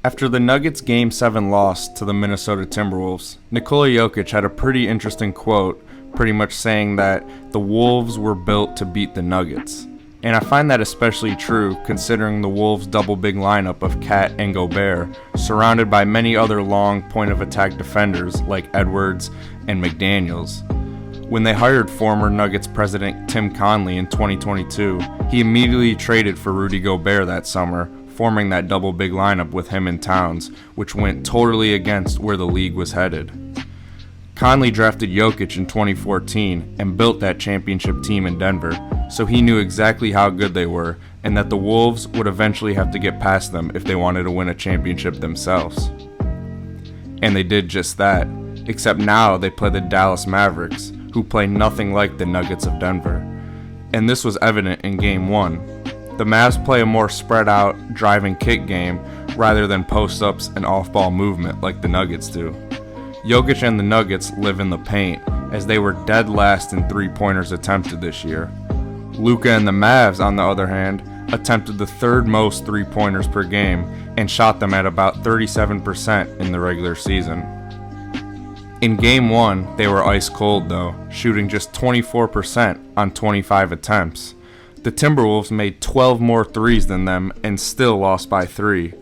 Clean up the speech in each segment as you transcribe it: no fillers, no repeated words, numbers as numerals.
After the Nuggets' Game 7 loss to the Minnesota Timberwolves, Nikola Jokic had a pretty interesting quote, pretty much saying that the Wolves were built to beat the Nuggets. And I find that especially true considering the Wolves' double big lineup of Cat and Gobert, surrounded by many other long point-of-attack defenders like Edwards and McDaniels. When they hired former Nuggets president Tim Connelly in 2022, he immediately traded for Rudy Gobert that summer, forming that double big lineup with him and Towns, which went totally against where the league was headed. Conley drafted Jokic in 2014 and built that championship team in Denver, so he knew exactly how good they were and that the Wolves would eventually have to get past them if they wanted to win a championship themselves. And they did just that, except now they play the Dallas Mavericks, who play nothing like the Nuggets of Denver. And this was evident in Game 1. The Mavs play a more spread out, drive and kick game rather than post-ups and off-ball movement like the Nuggets do. Jokic and the Nuggets live in the paint, as they were dead last in three-pointers attempted this year. Luka and the Mavs, on the other hand, attempted the third most three-pointers per game and shot them at about 37% in the regular season. In Game 1, they were ice cold though, shooting just 24% on 25 attempts. The Timberwolves made 12 more threes than them and still lost by 3.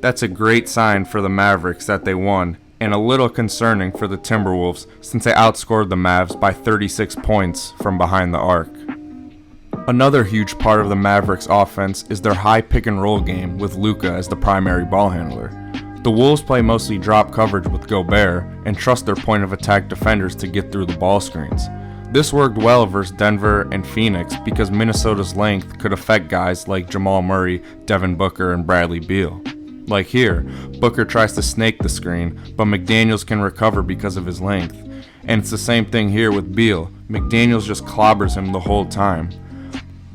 That's a great sign for the Mavericks that they won, and a little concerning for the Timberwolves since they outscored the Mavs by 36 points from behind the arc. Another huge part of the Mavericks' offense is their high pick-and-roll game with Luka as the primary ball handler. The Wolves play mostly drop coverage with Gobert and trust their point-of-attack defenders to get through the ball screens. This worked well versus Denver and Phoenix because Minnesota's length could affect guys like Jamal Murray, Devin Booker, and Bradley Beal. Like here, Booker tries to snake the screen, but McDaniels can recover because of his length. And it's the same thing here with Beal. McDaniels just clobbers him the whole time.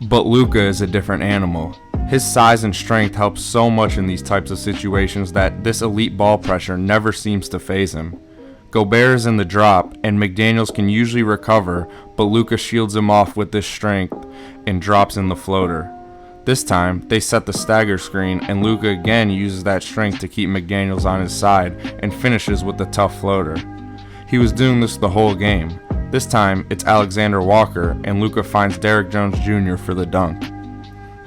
But Luka is a different animal. His size and strength help so much in these types of situations that this elite ball pressure never seems to faze him. Gobert is in the drop, and McDaniels can usually recover, but Luka shields him off with this strength and drops in the floater. This time, they set the stagger screen, and Luka again uses that strength to keep McDaniels on his side and finishes with the tough floater. He was doing this the whole game. This time, it's Alexander Walker, and Luka finds Derrick Jones Jr. for the dunk.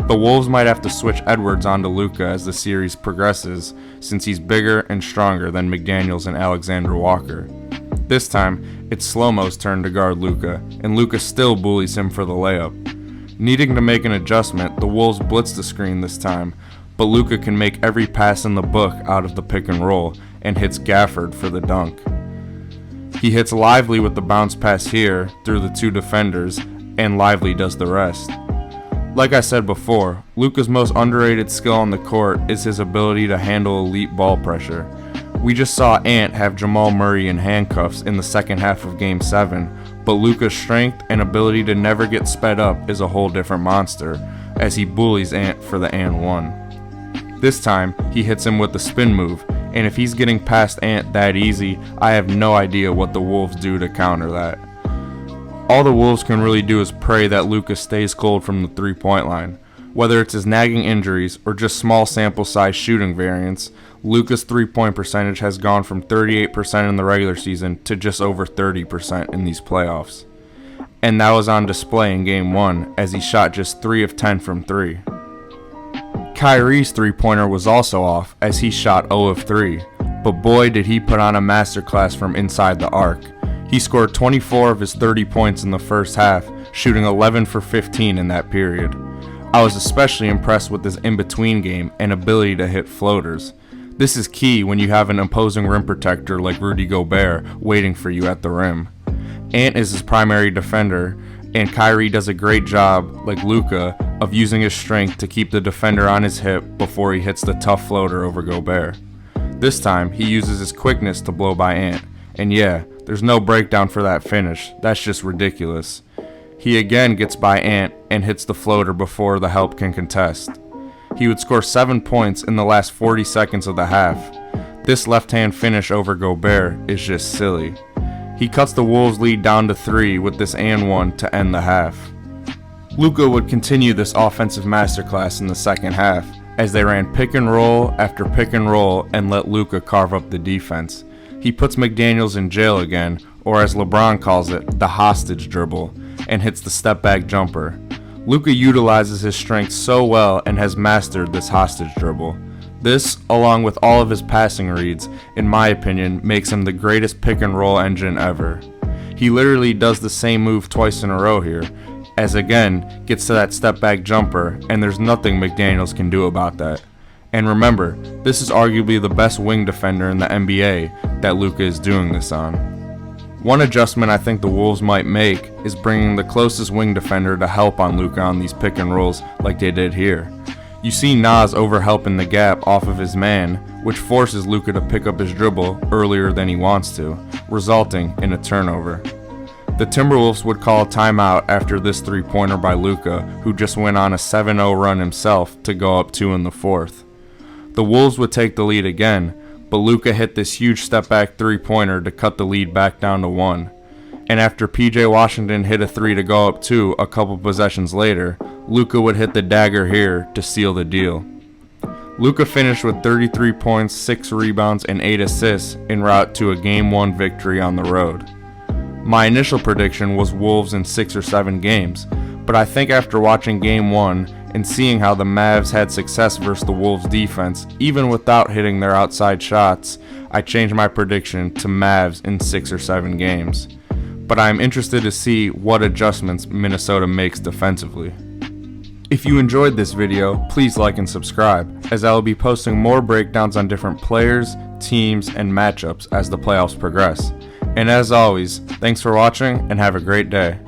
The Wolves might have to switch Edwards onto Luka as the series progresses, since he's bigger and stronger than McDaniels and Alexander Walker. This time, it's Slow-Mo's turn to guard Luka, and Luka still bullies him for the layup. Needing to make an adjustment, the Wolves blitz the screen this time, but Luka can make every pass in the book out of the pick and roll, and hits Gafford for the dunk. He hits Lively with the bounce pass here through the two defenders, and Lively does the rest. Like I said before, Luka's most underrated skill on the court is his ability to handle elite ball pressure. We just saw Ant have Jamal Murray in handcuffs in the second half of Game 7, but Luka's strength and ability to never get sped up is a whole different monster, as he bullies Ant for the and one. This time, he hits him with the spin move, and if he's getting past Ant that easy, I have no idea what the Wolves do to counter that. All the Wolves can really do is pray that Luka stays cold from the three-point line. Whether it's his nagging injuries or just small sample size shooting variance, Luka's three-point percentage has gone from 38% in the regular season to just over 30% in these playoffs. And that was on display in Game 1 as he shot just 3 of 10 from 3. Kyrie's three-pointer was also off as he shot 0 of 3, but boy did he put on a masterclass from inside the arc. He scored 24 of his 30 points in the first half, shooting 11 for 15 in that period. I was especially impressed with his in-between game and ability to hit floaters. This is key when you have an opposing rim protector like Rudy Gobert waiting for you at the rim. Ant is his primary defender, and Kyrie does a great job, like Luka, of using his strength to keep the defender on his hip before he hits the tough floater over Gobert. This time, he uses his quickness to blow by Ant, and yeah, there's no breakdown for that finish. That's just ridiculous. He again gets by Ant and hits the floater before the help can contest. He would score 7 points in the last 40 seconds of the half. This left-hand finish over Gobert is just silly. He cuts the Wolves' lead down to 3 with this and one to end the half. Luka would continue this offensive masterclass in the second half, as they ran pick and roll after pick and roll and let Luka carve up the defense. He puts McDaniels in jail again, or as LeBron calls it, the hostage dribble, and hits the step back jumper. Luka utilizes his strength so well and has mastered this hostage dribble. This, along with all of his passing reads, in my opinion, makes him the greatest pick and roll engine ever. He literally does the same move twice in a row here, as again, gets to that step back jumper, and there's nothing McDaniels can do about that. And remember, this is arguably the best wing defender in the NBA that Luka is doing this on. One adjustment I think the Wolves might make is bringing the closest wing defender to help on Luka on these pick and rolls like they did here. You see Nas overhelping the gap off of his man, which forces Luka to pick up his dribble earlier than he wants to, resulting in a turnover. The Timberwolves would call a timeout after this three-pointer by Luka, who just went on a 7-0 run himself to go up 2 in the fourth. The Wolves would take the lead again, but Luka hit this huge step-back three-pointer to cut the lead back down to 1. And after PJ Washington hit a 3 to go up 2 a couple possessions later, Luka would hit the dagger here to seal the deal. Luka finished with 33 points, 6 rebounds, and 8 assists en route to a Game 1 victory on the road. My initial prediction was Wolves in 6 or 7 games, but I think after watching Game 1 and seeing how the Mavs had success versus the Wolves defense, even without hitting their outside shots, I changed my prediction to Mavs in 6 or 7 games. But I am interested to see what adjustments Minnesota makes defensively. If you enjoyed this video, please like and subscribe, as I will be posting more breakdowns on different players, teams, and matchups as the playoffs progress. And as always, thanks for watching and have a great day.